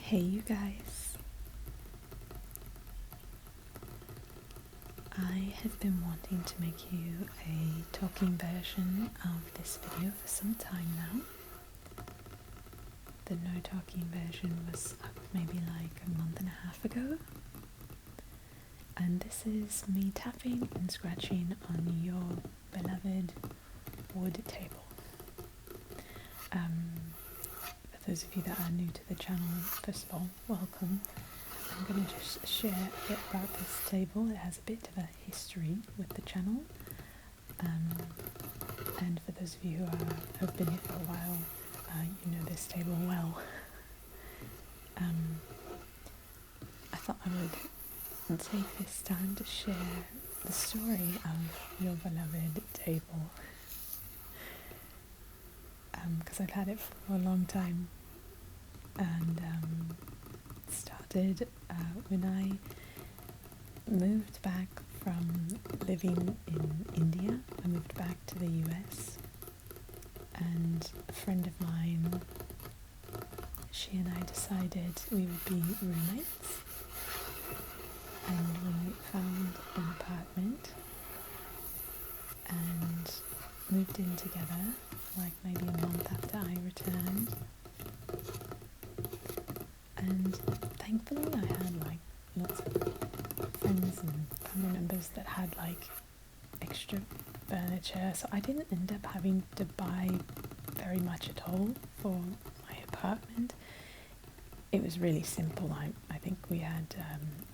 Hey you guys, I have been wanting to make you a talking version of this video for some time now. The no talking version was up maybe like a month and a half ago. And this is me tapping and scratching on your beloved wood table. For those of you that are new to the channel, first of all, welcome. I'm going to just share a bit about this table. It has a bit of a history with the channel. And for those of you who have been here for a while, you know this table well. I thought I would take this time to share the story of your beloved table. Because I've had it for a long time, and it started when I moved back from living in India. I moved back to the US, and a friend of mine, she and I decided we would be roommates, and we found an apartment and moved in together, like maybe a month after I returned. And thankfully I had like lots of friends and family members that had like extra furniture, so I didn't end up having to buy very much at all for my apartment. It was really simple. I think we had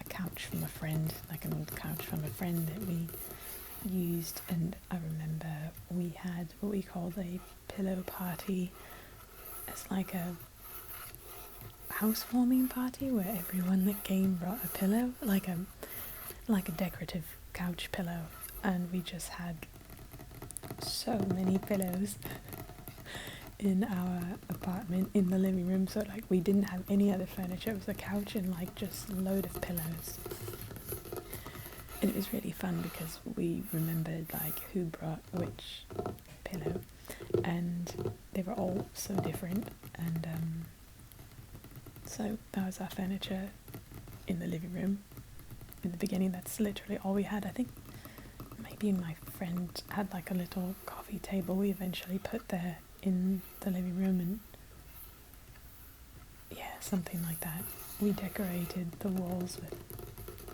a couch from a friend, like an old couch from a friend that we used, and I remember we had what we called a pillow party. It's like a housewarming party where everyone that came brought a pillow, like a decorative couch pillow, and we just had so many pillows in our apartment in the living room. So like we didn't have any other furniture. It was a couch and like just a load of pillows. And it was really fun because we remembered like who brought which pillow, and they were all so different. And so that was our furniture in the living room. In the beginning, that's literally all we had. I think maybe my friend had like a little coffee table we eventually put there in the living room, and yeah, something like that. We decorated the walls with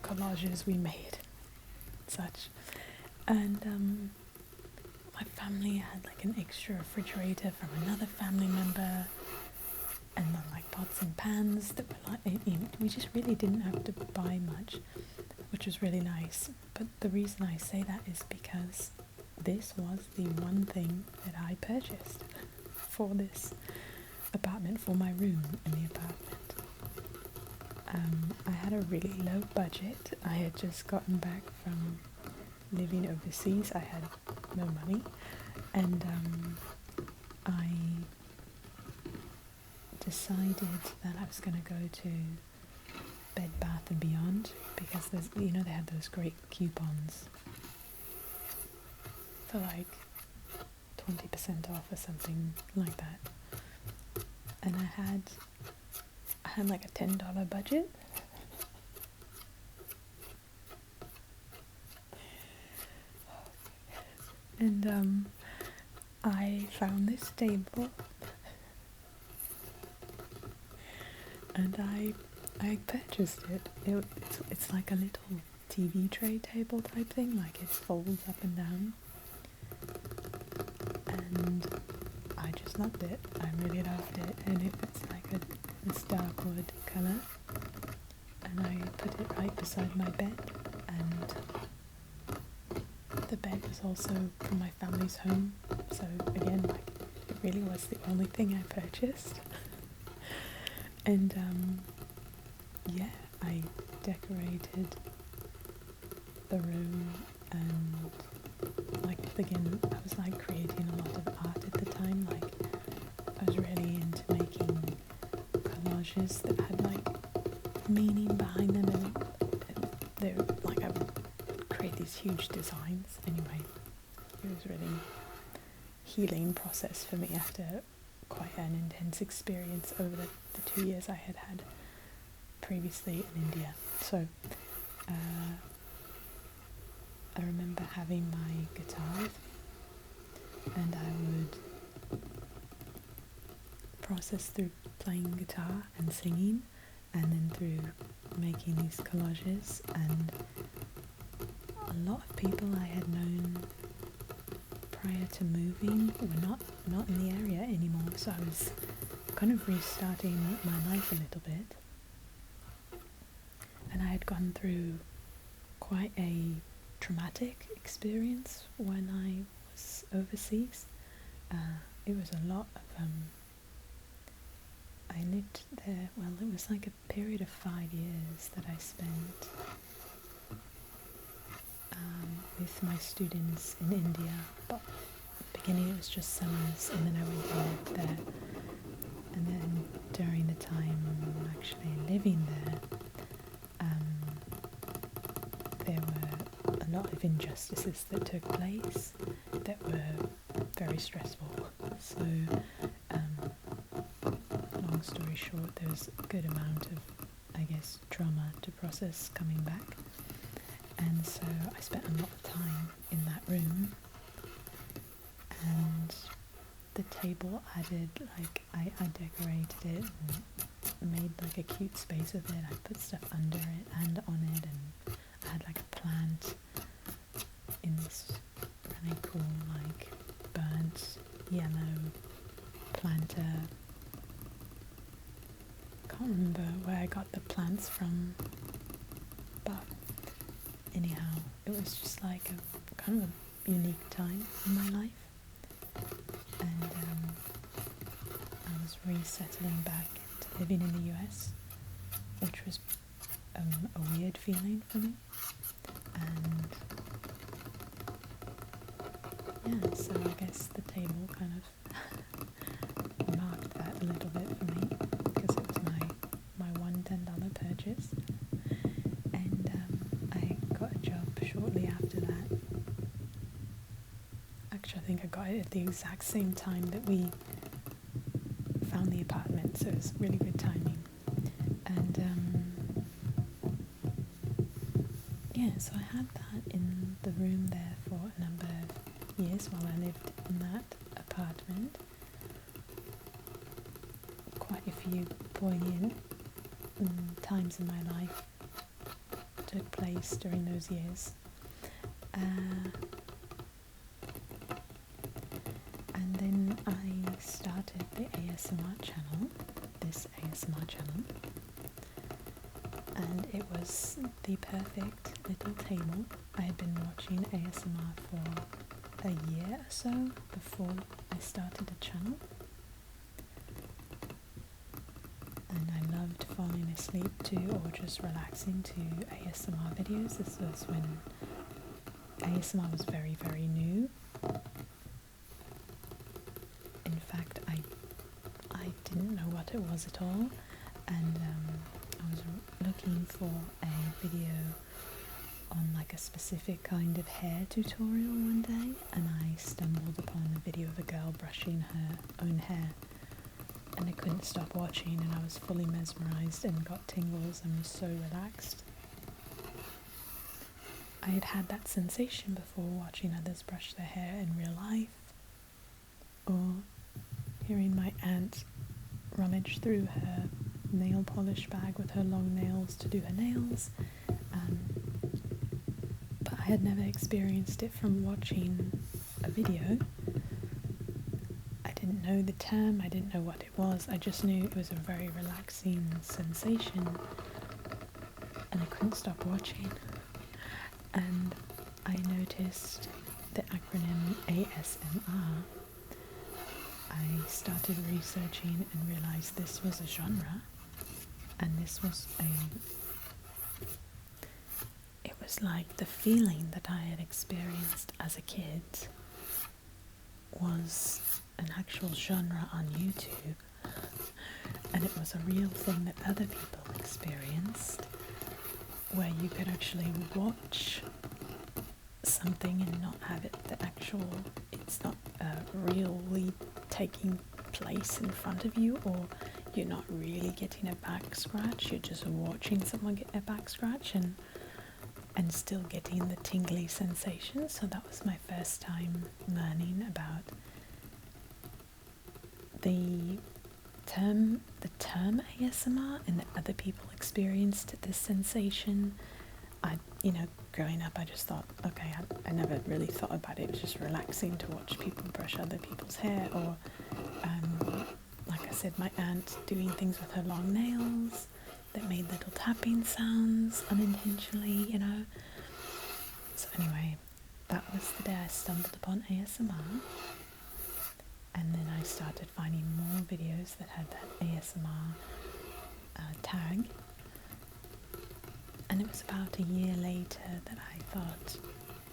collages we made, such. And my family had like an extra refrigerator from another family member, and then like pots and pans that were like, we just really didn't have to buy much, which was really nice. But the reason I say that is because this was the one thing that I purchased for this apartment, for my room in the apartment. I had a really low budget. I had just gotten back from living overseas. I had no money, and I decided that I was going to go to Bed Bath and Beyond because there's, they had those great coupons for like 20% off or something like that. And I had like a $10 budget. And I found this table, and I purchased it. It's like a little TV tray table type thing, like it folds up and down. And I just loved it. I really loved it. And it's like this dark wood colour. And I put it right beside my bed. And the bed was also from my family's home. So again, like, it really was the only thing I purchased. And yeah, I decorated the room, and like again, I was like creating a lot of art at the time. Like I was really into making collages that had like meaning behind them, and they were like, I would create these huge designs. Anyway, it was really healing process for me after quite an intense experience over the 2 years I had had previously in India. So I remember having my guitar and I would process through playing guitar and singing, and then through making these collages. And a lot of people I had known prior to moving were not in the area anymore, so I was kind of restarting my life a little bit. And I had gone through quite a traumatic experience when I was overseas. It was a lot of I lived there, well, it was like a period of 5 years that I spent with my students in India. But at the beginning it was just summers, and then I went and lived there. And then during the time actually living there, there were a lot of injustices that took place that were very stressful. So, long story short, there was a good amount of, I guess, trauma to process coming back. And so I spent a lot of time in that room, and the table added, like, I decorated it and made like a cute space with it. I put stuff under it and on it, and I had like a plant in this really cool, like, burnt yellow planter. Can't remember where I got the plants from, but anyhow, it was just like a kind of a unique time in my life. And I was resettling back to living in the US, which was a weird feeling for me. And yeah, so I guess the table kind of marked that a little bit for me, because it was my one $10 purchase. And I got a job shortly after that. Actually, I think I got it at the exact same time that we found the apartment, so it was really good timing. And yeah, so I had that in the room there for a number of years while I lived in that apartment. Quite a few poignant times in my life took place during those years. And then I started the ASMR channel, this ASMR channel, and it was the perfect little table. I had been watching ASMR for a year or so before I started the channel, and I loved falling asleep to or just relaxing to ASMR videos. This was when ASMR was very, very new. In fact, I didn't know what it was at all, and I was looking for a video on like a specific kind of hair tutorial one day, and I stumbled upon a video of a girl brushing her own hair, and I couldn't stop watching, and I was fully mesmerized and got tingles and was so relaxed. I had that sensation before watching others brush their hair in real life, or hearing my aunt rummage through her nail polish bag with her long nails to do her nails, but I had never experienced it from watching a video. I didn't know the term, I didn't know what it was, I just knew it was a very relaxing sensation, and I couldn't stop watching. And I noticed the acronym ASMR. I started researching and realized this was a genre, and this was it was like the feeling that I had experienced as a kid was an actual genre on YouTube, and it was a real thing that other people experienced, where you could actually watch something and not have it it's not really taking place in front of you, or you're not really getting a back scratch, you're just watching someone get a back scratch and still getting the tingly sensation. So that was my first time learning about the term ASMR, and that other people experienced this sensation. Growing up, I just thought, okay, I never really thought about it. It was just relaxing to watch people brush other people's hair, or like I said, my aunt doing things with her long nails that made little tapping sounds unintentionally, So anyway, that was the day I stumbled upon ASMR, and then I started finding more videos that had that ASMR tag. And it was about a year later that I thought,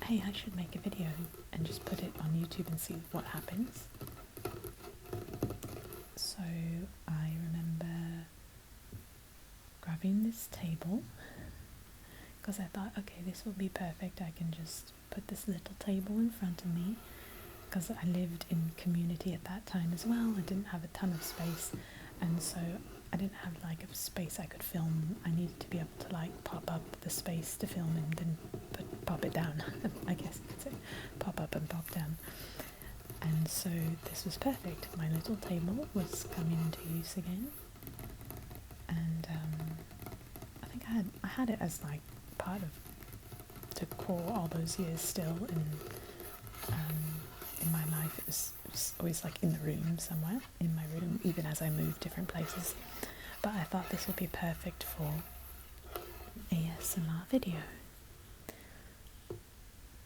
hey, I should make a video and just put it on YouTube and see what happens. So I remember grabbing this table, because I thought, okay, this will be perfect. I can just put this little table in front of me, because I lived in community at that time as well. I didn't have a ton of space, and so I didn't have like a space I could film. I needed to be able to like pop up the space to film and then pop it down. I guess you could say pop up and pop down. And so this was perfect. My little table was coming into use again, and I think I had it as like part of decor all those years still. In my life, it was always like in the room somewhere, in my room, even as I moved different places. But I thought this would be perfect for ASMR video.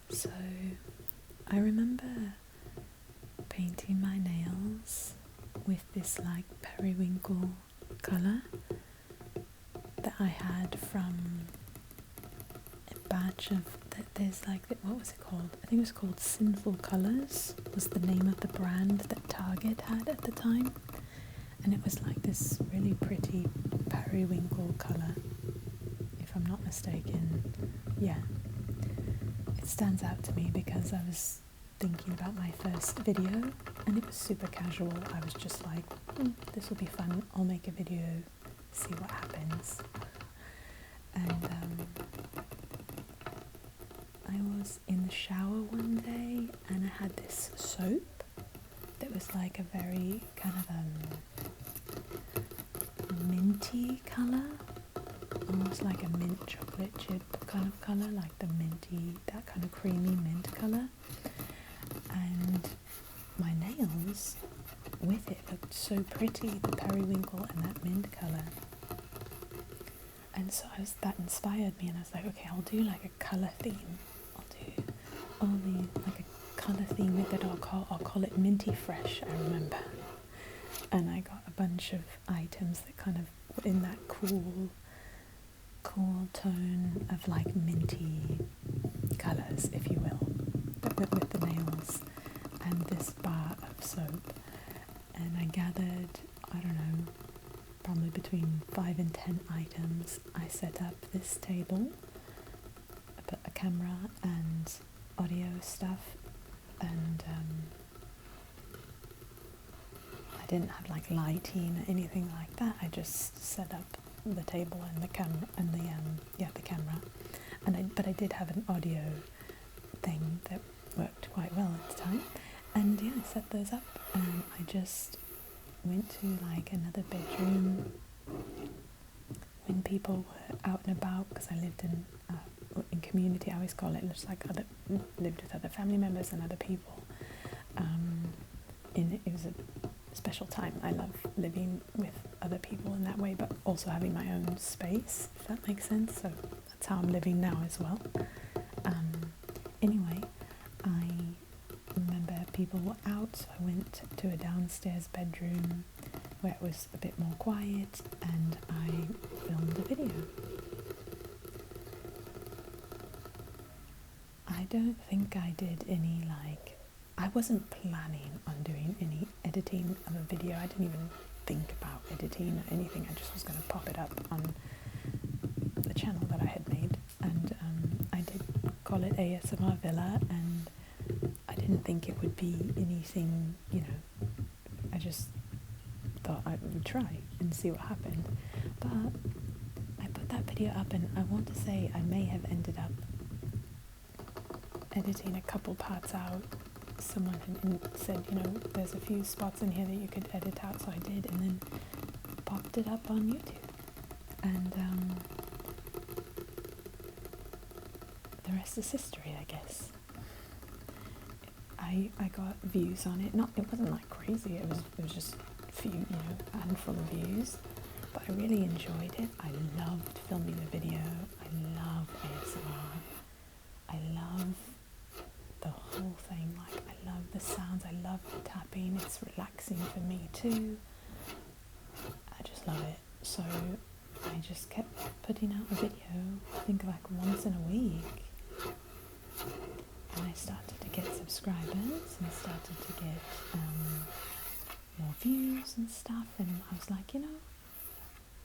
So I remember painting my nails with this like periwinkle colour that I had from a batch of there's like, what was it called? I think it was called Sinful Colours, was the name of the brand that Target had at the time. And it was like this really pretty periwinkle colour, if I'm not mistaken. Yeah, it stands out to me because I was thinking about my first video and it was super casual. I was just like, this will be fun, I'll make a video, see what happens. And I was in the shower one day and I had this soap that was like a very kind of minty colour, almost like a mint chocolate chip kind of colour, like the minty, that kind of creamy mint colour. And my nails with it looked so pretty, the periwinkle and that mint colour. And so that inspired me, and I was like, okay, I'll do like a colour theme. I'll do like a colour theme with it. I'll call it Minty Fresh, I remember. And I got a bunch of items that kind of were in that cool tone of like minty colours, if you will, that went with the nails, and this bar of soap. And I gathered, I don't know, probably between 5 and 10 items. I set up this table, I put a camera and audio stuff, and I didn't have like lighting or anything like that. I just set up the table and the camera and the camera, but I did have an audio thing that worked quite well at the time, and I set those up, and I just went to like another bedroom when people were out and about, because I lived in community, I always call it, just like lived with other family members and other people. It was a special time. I love living with other people in that way, but also having my own space, if that makes sense. So that's how I'm living now as well. Anyway, I remember people were out, so I went to a downstairs bedroom where it was a bit more quiet, and I filmed a video. I don't think I did any I wasn't planning on doing any editing of a video. I didn't even think about editing or anything. I just was going to pop it up on the channel that I had made, and I did call it ASMRVilla, and I didn't think it would be anything, I just thought I would try and see what happened. But I put that video up, and I want to say I may have ended up editing a couple parts out. Someone had said, you know, there's a few spots in here that you could edit out, so I did, and then popped it up on YouTube. And the rest is history, I guess. I got views on it. It wasn't like crazy. It was just a few, you know, handful of views. But I really enjoyed it. I loved filming the video. I love ASMR. I love the whole thing. Like, I love the sounds. I love the tapping. It's relaxing for me too. I just love it. So I just kept putting out a video, I think like once in a week. And I started to get subscribers and started to get more views and stuff. And I was like, you know,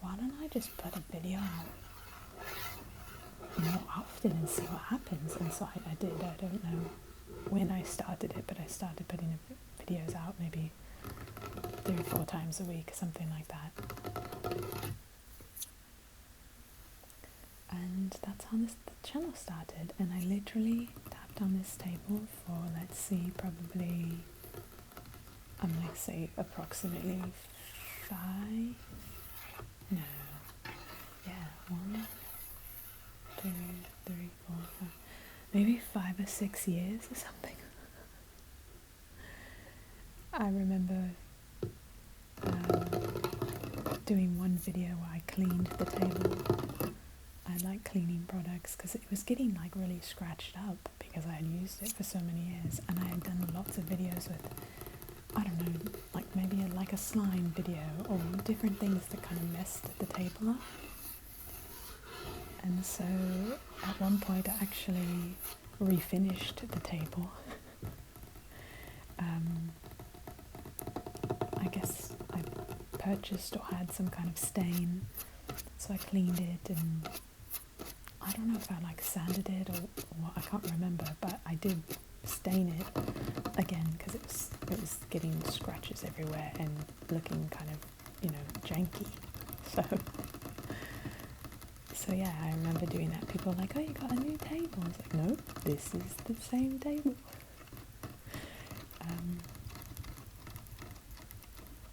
why don't I just put a video out more often and see what happens? And so I did. I don't know when I started it, but I started putting videos out maybe 3 or 4 times a week or something like that. And that's how the channel started. And I literally tapped on this table for, let's see, probably, I'm going to say approximately 5, no, yeah, 1, 2, 3, 4, 5, maybe 5 or 6 years or something. I remember doing one video where I cleaned the table. I like cleaning products because it was getting like really scratched up because I had used it for so many years, and I had done lots of videos with, I don't know, like maybe like a slime video or different things that kind of messed the table up. And so at one point I actually refinished the table. I guess I purchased or had some kind of stain, so I cleaned it, and I don't know if I like sanded it or what, I can't remember, but I did stain it again because it was getting scratches everywhere and looking kind of, you know, janky. So yeah, I remember doing that. People were like, oh, you got a new table. I was like, no, this is the same table.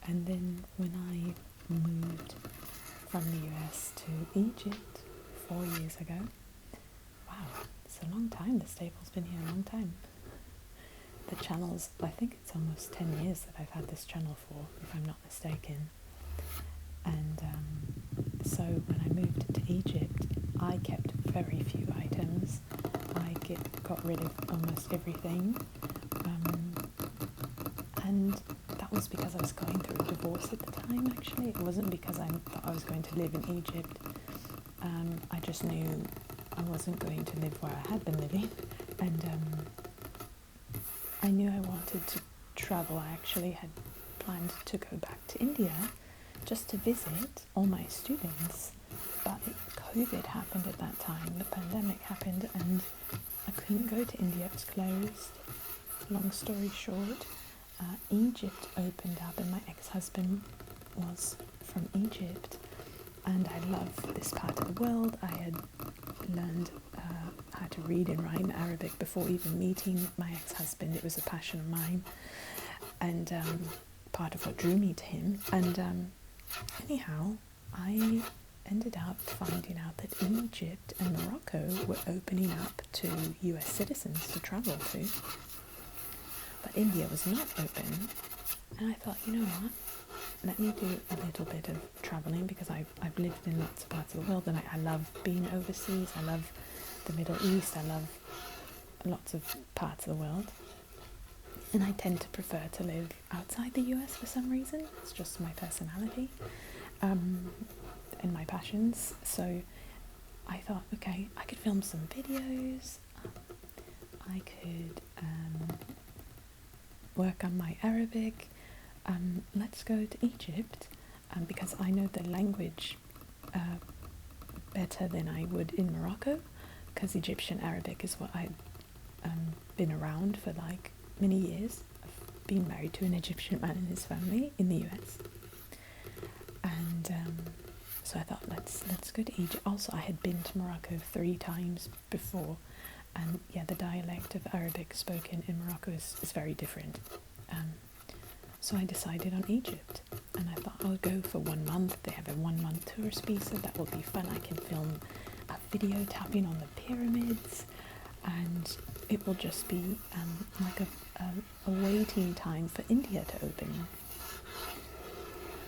And then when I moved from the US to Egypt 4 years ago, wow, it's a long time. This table's been here a long time. The channel's, I think it's almost 10 years that I've had this channel for, if I'm not mistaken. And so when I moved to Egypt, I kept very few items. I got rid of almost everything. And that was because I was going through a divorce at the time, actually. It wasn't because I thought I was going to live in Egypt. I just knew I wasn't going to live where I had been living. And I knew I wanted to travel. I actually had planned to go back to India just to visit all my students. But COVID happened at that time. The pandemic happened and I couldn't go to India. It was closed. Long story short, Egypt opened up, and my ex-husband was from Egypt, and I love this part of the world. I had learned how to read and write in Arabic before even meeting my ex-husband. It was a passion of mine, and part of what drew me to him. And anyhow, I ended up finding out that Egypt and Morocco were opening up to US citizens to travel to. But India was not open, and I thought, you know what, let me do a little bit of travelling, because I've lived in lots of parts of the world, and I love being overseas. I love the Middle East. I love lots of parts of the world, and I tend to prefer to live outside the US for some reason. It's just my personality and my passions. So I thought, okay, I could film some videos. I could work on my Arabic. Let's go to Egypt, because I know the language better than I would in Morocco, because Egyptian Arabic is what I've been around for like many years. I've been married to an Egyptian man and his family in the US. And so I thought, let's go to Egypt. Also, I had been to Morocco 3 times before, and yeah, the dialect of Arabic spoken in Morocco is very different. So I decided on Egypt, and I thought I'll go for 1 month. They have a 1-month tourist visa. That will be fun. I can film a video tapping on the pyramids, and it will just be like a waiting time for India to open,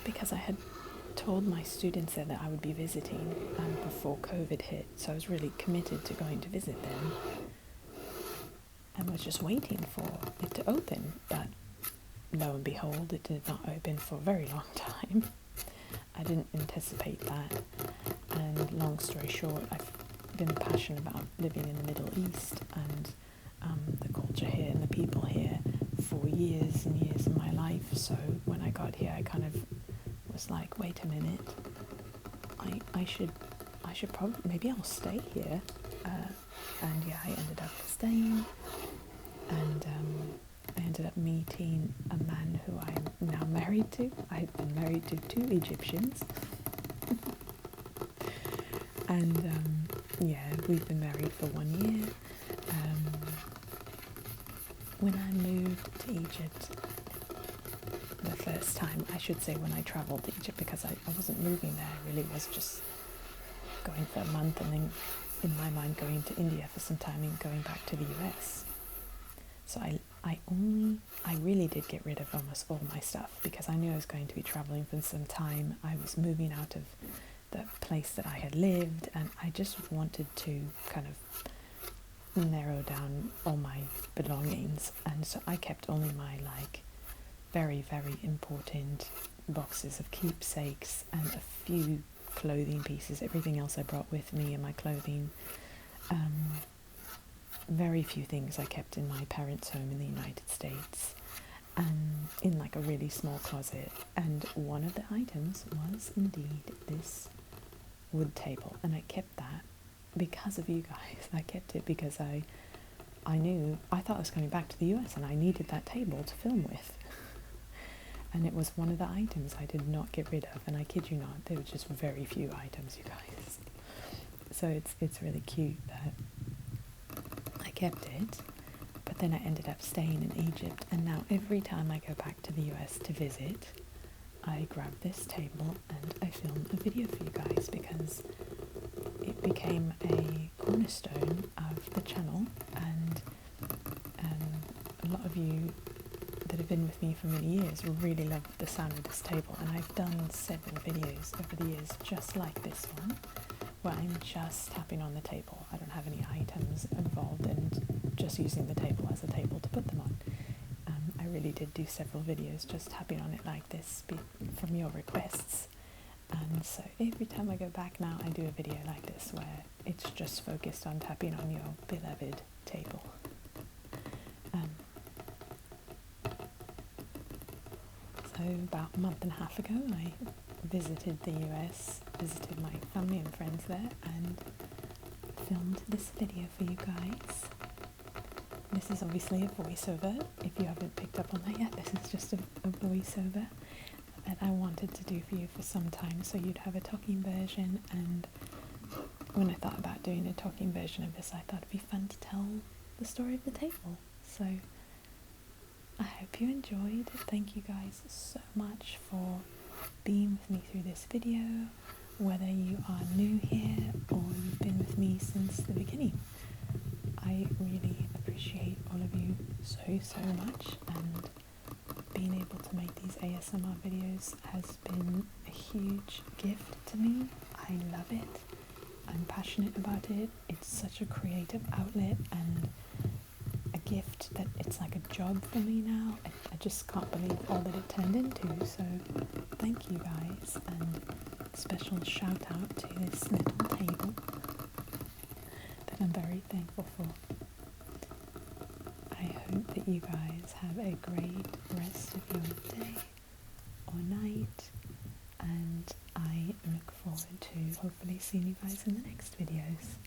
because I had told my students there that I would be visiting before COVID hit, so I was really committed to going to visit them and was just waiting for it to open. But lo and behold, it did not open for a very long time. I didn't anticipate that, and long story short, I've been passionate about living in the Middle East and the culture here and the people here for years and years of my life. So when I got here, I kind of was like, wait a minute, I should probably, maybe I'll stay here. And yeah, I ended up staying, and I ended up meeting a man who I'm now married to. I've been married to 2 Egyptians. And yeah, we've been married for 1 year. When I moved to Egypt, the first time, I should say, when I travelled to Egypt, because I wasn't moving there, I really was just going for a month and then in my mind going to India for some time and going back to the US. So I really did get rid of almost all my stuff, because I knew I was going to be travelling for some time. I was moving out of the place that I had lived, and I just wanted to kind of narrow down all my belongings, and so I kept only my very, very important boxes of keepsakes and a few clothing pieces. Everything else I brought with me in my clothing. Very few things I kept in my parents' home in the United States, and in like a really small closet. And one of the items was indeed this wood table, and I kept that because of you guys. I kept it because I thought I was coming back to the US and I needed that table to film with. And it was one of the items I did not get rid of, and I kid you not, there were just very few items, you guys. So it's really cute that I kept it. But then I ended up staying in Egypt, and now every time I go back to the US to visit, I grab this table and I film a video for you guys, because it became a cornerstone of the channel, and a lot of you that have been with me for many years really love the sound of this table. And I've done several videos over the years just like this one, where I'm just tapping on the table. I don't have any items involved, and just using the table as a table to put them on. I really did do several videos just tapping on it like this from your requests. And so every time I go back now, I do a video like this where it's just focused on tapping on your beloved table. So about a month and a half ago, I visited the US, visited my family and friends there, and filmed this video for you guys. This is obviously a voiceover. If you haven't picked up on that yet, this is just a voiceover that I wanted to do for you for some time, so you'd have a talking version. And when I thought about doing a talking version of this, I thought it'd be fun to tell the story of the table. So I hope you enjoyed. Thank you guys so much for being with me through this video, whether you are new here or you've been with me since the beginning. I really appreciate all of you so much, and being able to make these ASMR videos has been a huge gift to me. I love it. I'm passionate about it. It's such a creative outlet and a gift that it's like a job for me now. I just can't believe all that it turned into. So thank you guys, and special shout out to this little table that I'm very thankful for. I hope that you guys have a great rest of your day or night, and I look forward to hopefully seeing you guys in the next videos.